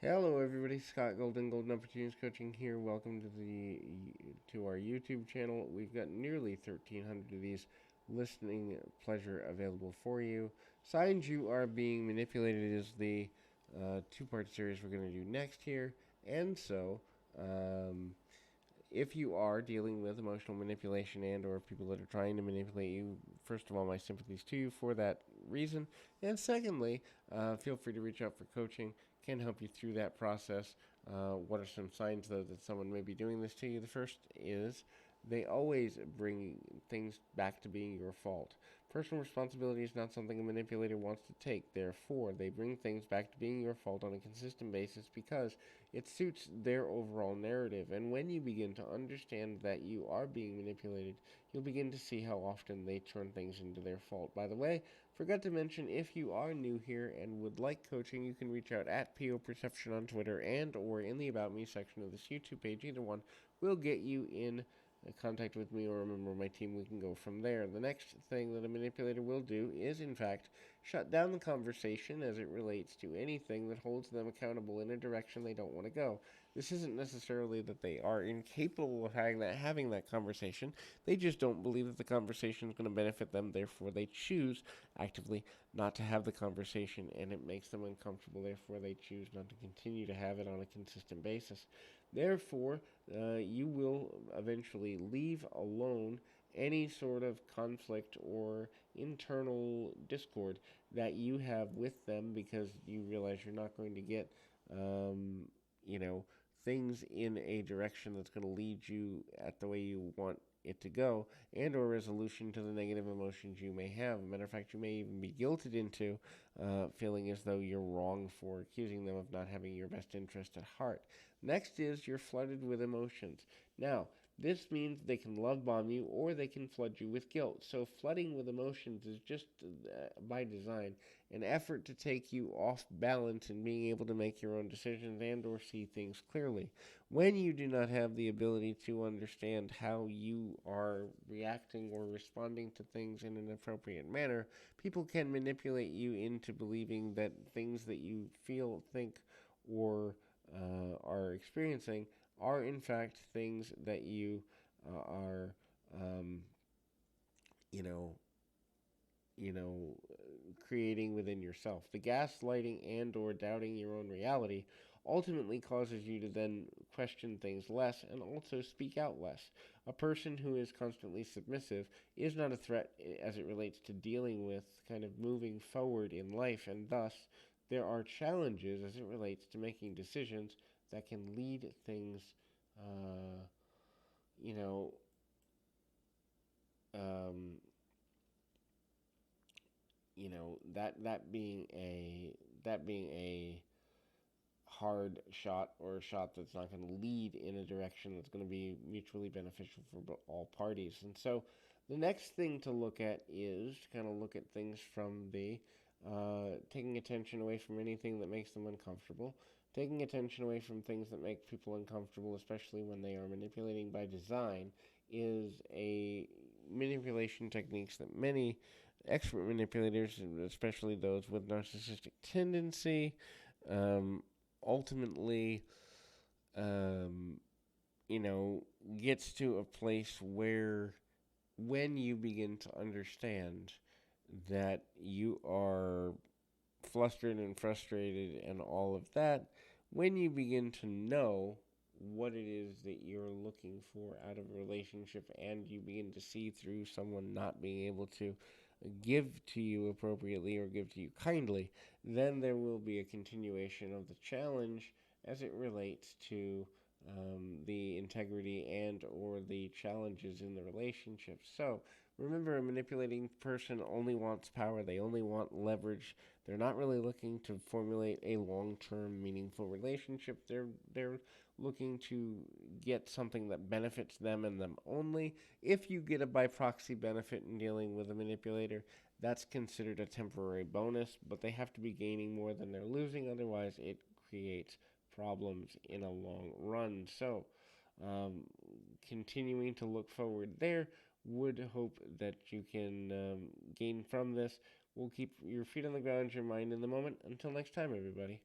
Hello, everybody. Scott Golden, Golden Opportunities Coaching here. Welcome to our YouTube channel. We've got nearly 1,300 of these listening pleasure available for you. Signs you are being manipulated is the two-part series we're going to do next here, and um, if you are dealing with emotional manipulation and or people that are trying to manipulate you, first of all, my sympathies to you for that reason. And secondly, feel free to reach out for coaching. Can help you through that process. What are some signs, though, that someone may be doing this to you? The first is they always bring things back to being your fault. Personal responsibility is not something a manipulator wants to take. Therefore, they bring things back to being your fault on a consistent basis because it suits their overall narrative. And when you begin to understand that you are being manipulated, you'll begin to see how often they turn things into their fault. By the way, forgot to mention, if you are new here and would like coaching, you can reach out at PO Perception on Twitter and or in the About Me section of this YouTube page. Either one will get you in contact with me or a member of my team. We can go from there. The next thing that a manipulator will do is, in fact, shut down the conversation as it relates to anything that holds them accountable in a direction they don't want to go. This isn't necessarily that they are incapable of having that conversation. They just don't believe that the conversation is going to benefit them. Therefore, they choose actively not to have the conversation, and it makes them uncomfortable. Therefore, they choose not to continue to have it on a consistent basis. Therefore, you will eventually leave alone any sort of conflict or internal discord that you have with them because you realize you're not going to get, um, you know, things in a direction that's going to lead you at the way you want it to go, and or resolution to the negative emotions you may have. As a matter of fact, you may even be guilted into feeling as though you're wrong for accusing them of not having your best interest at heart. Next is you're flooded with emotions. Now, this means they can love bomb you or they can flood you with guilt. So, flooding with emotions is just by design an effort to take you off balance and being able to make your own decisions and or see things clearly. When you do not have the ability to understand how you are reacting or responding to things in an appropriate manner, people can manipulate you into believing that things that you feel, think, or are experiencing are in fact things that you are, um, you know, you know, creating within yourself. The gaslighting and or doubting your own reality ultimately causes you to then question things less and also speak out less. A person who is constantly submissive is not a threat as it relates to dealing with kind of moving forward in life, and thus there are challenges as it relates to making decisions that can lead things, uh, you know, um, that being a hard shot or a shot that's not going to lead in a direction that's going to be mutually beneficial for all parties. And so the next thing to look at is to kind of look at things from the taking attention away from anything that makes them uncomfortable, taking attention away from things that make people uncomfortable, especially when they are manipulating by design, is a manipulation techniques that many expert manipulators, especially those with narcissistic tendency, um, ultimately, um, you know, gets to a place where when you begin to understand that you are flustered and frustrated and all of that, when you begin to know what it is that you're looking for out of a relationship and you begin to see through someone not being able to give to you appropriately or give to you kindly, then there will be a continuation of the challenge as it relates to the integrity and or the challenges in the relationship. So remember, a manipulating person only wants power. They only want leverage. They're not really looking to formulate a long-term, meaningful relationship. They're looking to get something that benefits them and them only. If you get a by proxy benefit in dealing with a manipulator, that's considered a temporary bonus, but they have to be gaining more than they're losing. Otherwise, it creates problems in a long run. So, um, continuing to look forward there, would hope that you can gain from this. We'll keep your feet on the ground, your mind in the moment. Until next time, everybody.